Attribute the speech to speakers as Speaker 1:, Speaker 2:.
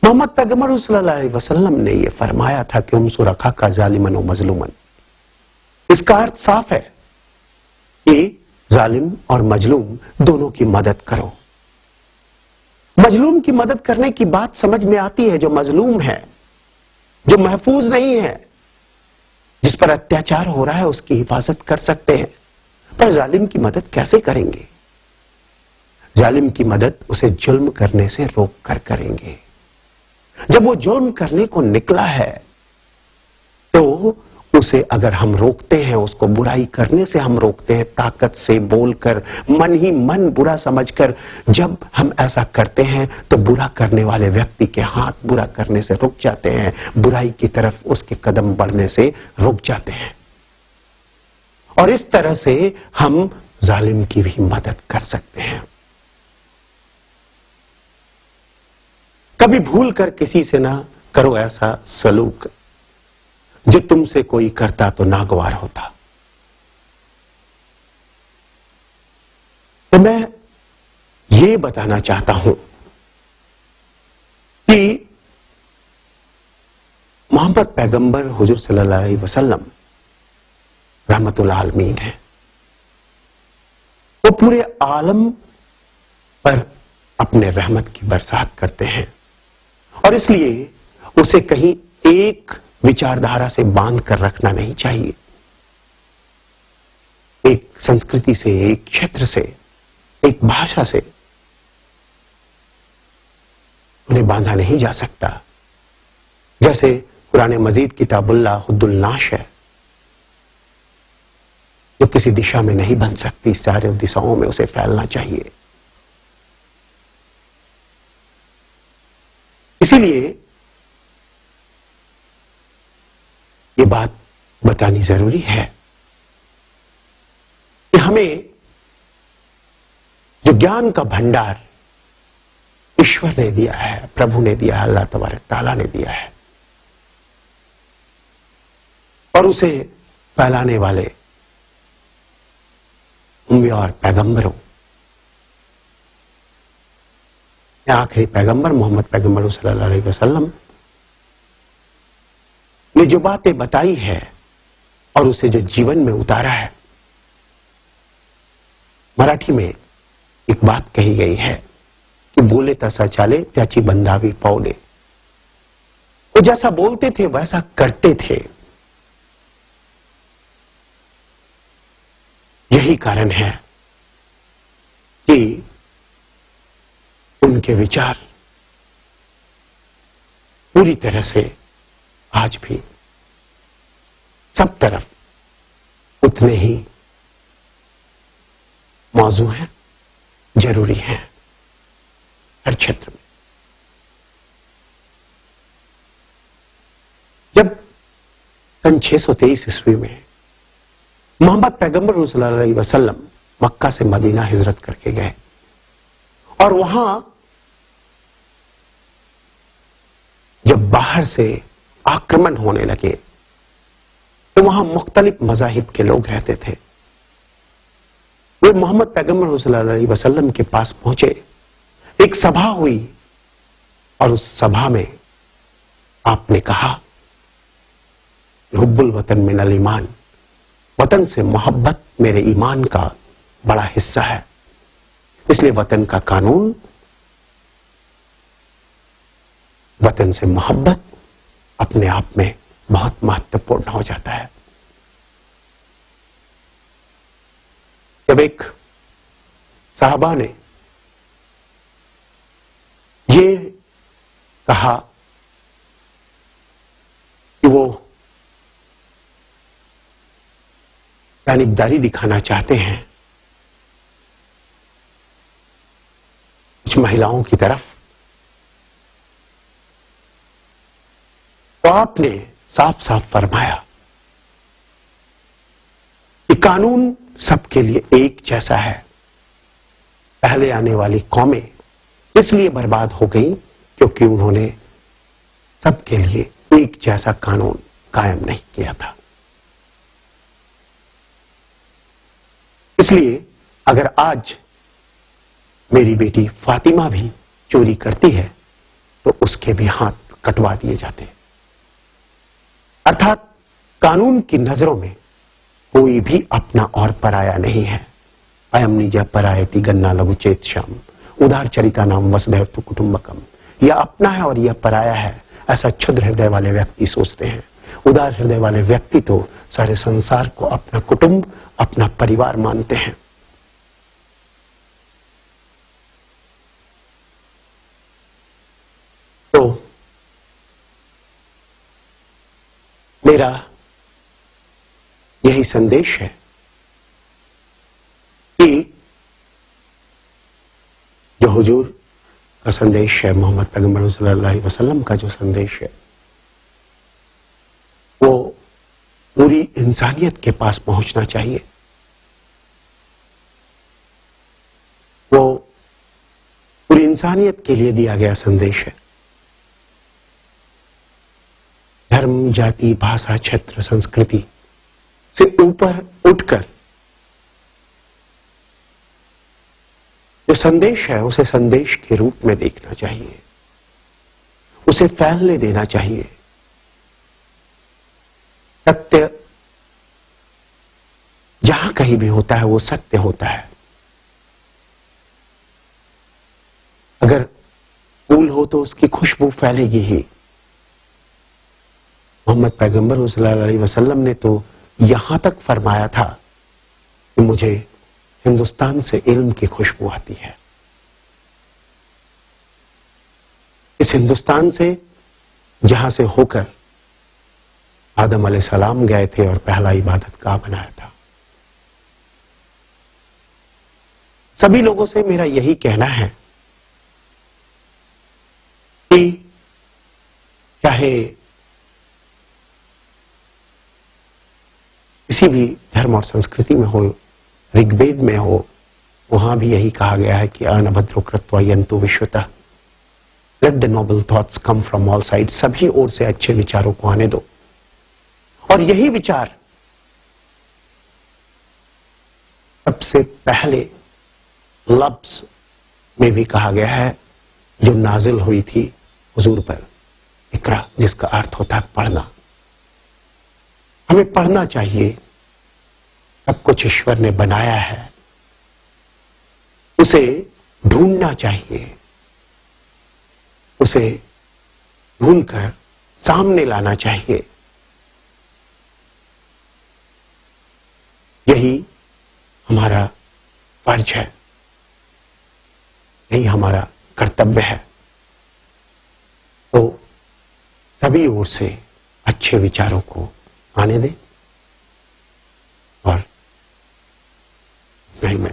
Speaker 1: मोहम्मद पैगंबर सल्लल्लाहु अलैहि वसल्लम ने यह फरमाया था कि उनसुर अखाका जालिमन व मजलूमन। इसका अर्थ साफ है कि जालिम और मजलूम दोनों की मदद करो। मजलूम की मदद करने की बात समझ में आती है। जो मजलूम है, जो महफूज नहीं है, जिस पर अत्याचार हो रहा है, उसकी हिफाजत कर सकते हैं, पर जालिम की मदद कैसे करेंगे? जालिम की मदद उसे जुल्म करने से रोक कर करेंगे। जब वो जुल्म करने को निकला है तो उसे अगर हम रोकते हैं, उसको बुराई करने से हम रोकते हैं, ताकत से बोलकर, मन ही मन बुरा समझकर, जब हम ऐसा करते हैं तो बुरा करने वाले व्यक्ति के हाथ बुरा करने से रुक जाते हैं, बुराई की तरफ उसके कदम बढ़ने से रुक जाते हैं। और इस तरह से हम जालिम की भी मदद कर सकते हैं। कभी भूल कर किसी से ना करो ऐसा सलूक जो तुमसे कोई करता तो नागवार होता। तो मैं ये बताना चाहता हूं कि मोहम्मद पैगंबर हुजूर सल्लल्लाहु अलैहि वसल्लम रहमतुल आलमीन है। वो पूरे आलम पर अपने रहमत की बरसात करते हैं और इसलिए उसे कहीं एक विचारधारा से बांध कर रखना नहीं चाहिए। एक संस्कृति से, एक क्षेत्र से, एक भाषा से उन्हें बांधा नहीं जा सकता। जैसे कुरान मजीद किताबुल्लाह हुद्दुल नाश है, जो किसी दिशा में नहीं बन सकती, सारे दिशाओं में उसे फैलना चाहिए। इसीलिए ये बात बतानी जरूरी है कि हमें जो ज्ञान का भंडार ईश्वर ने दिया है, प्रभु ने दिया है, अल्लाह तबारक ताला ने दिया है, और उसे फैलाने वाले अंबिया और पैगंबरों, आखिरी पैगंबर मोहम्मद पैगंबर सल्लल्लाहु अलैहि वसल्लम ने जो बातें बताई है और उसे जो जीवन में उतारा है। मराठी में एक बात कही गई है कि बोले तसा चाले त्याची बंधावी पावले। वो जैसा बोलते थे वैसा करते थे। यही कारण है कि उनके विचार पूरी तरह से आज भी सब तरफ उतने ही मौजू हैं, जरूरी हैं हर क्षेत्र में। जब सन 623 ईस्वी में मोहम्मद पैगंबर सल्लल्लाहु अलैहि वसल्लम मक्का से मदीना हिजरत करके गए और वहां जब बाहर से आक्रमण होने लगे तो वहां मुख्तलिफ मज़ाहिब के लोग रहते थे। वे मोहम्मद पैगंबर सल्लल्लाहु अलैहि वसल्लम के पास पहुंचे। एक सभा हुई और उस सभा में आपने कहा, हुब्बुल वतन मिनल ईमान, वतन से मोहब्बत मेरे ईमान का बड़ा हिस्सा है। इसलिए वतन का कानून, वतन से मोहब्बत अपने आप में बहुत महत्वपूर्ण हो जाता है। जब एक साहबा ने ये कहा कि वो जानिबदारी दिखाना चाहते हैं कुछ महिलाओं की तरफ, तो आपने साफ साफ फरमाया कि कानून सबके लिए एक जैसा है। पहले आने वाली कौमें इसलिए बर्बाद हो गई क्योंकि उन्होंने सबके लिए एक जैसा कानून कायम नहीं किया था। इसलिए अगर आज मेरी बेटी फातिमा भी चोरी करती है तो उसके भी हाथ कटवा दिए जाते हैं। अर्थात कानून की नजरों में कोई भी अपना और पराया नहीं है। अयम निज परायति गन्ना लघु चेत श्याम, उदार चरिता नाम वसुधैव तु कुटुंबकम। यह अपना है और यह पराया है, ऐसा क्षुद्र हृदय वाले व्यक्ति सोचते हैं। उदार हृदय वाले व्यक्ति तो सारे संसार को अपना कुटुंब, अपना परिवार मानते हैं। तो मेरा यही संदेश है कि जो हुजूर का संदेश है, मोहम्मद पैगंबर सल्लल्लाहु अलैहि वसल्लम का जो संदेश है, वो पूरी इंसानियत के पास पहुंचना चाहिए। वो पूरी इंसानियत के लिए दिया गया संदेश है। धर्म, जाति, भाषा, क्षेत्र, संस्कृति से ऊपर उठकर जो संदेश है उसे संदेश के रूप में देखना चाहिए, उसे फैलने देना चाहिए। सत्य जहां कहीं भी होता है वो सत्य होता है। अगर फूल हो तो उसकी खुशबू फैलेगी ही। मोहम्मद पैगंबर सल्लल्लाहु अलैहि वसल्लम ने तो यहां तक फरमाया था कि मुझे हिंदुस्तान से इल्म की खुशबू आती है। इस हिंदुस्तान से जहां से होकर आदम अलैहिस्सलाम गए थे और पहला इबादत गाह बनाया था। सभी लोगों से मेरा यही कहना है कि चाहे किसी भी धर्म और संस्कृति में हो, ऋग्वेद में हो, वहां भी यही कहा गया है कि अनभद्रो कृत्वा यन्तु विश्वतः, let the noble thoughts come from all side. सभी ओर से अच्छे विचारों को आने दो। और यही विचार सबसे पहले लफ्ज में भी कहा गया है जो नाजिल हुई थी हुजूर पर, इकरा, जिसका अर्थ होता है पढ़ना। हमें पढ़ना चाहिए। सब कुछ ईश्वर ने बनाया है, उसे ढूंढना चाहिए, उसे ढूंढकर सामने लाना चाहिए। यही हमारा फर्ज है, यही हमारा कर्तव्य है। तो सभी ओर से अच्छे विचारों को आने दें और नहीं मैं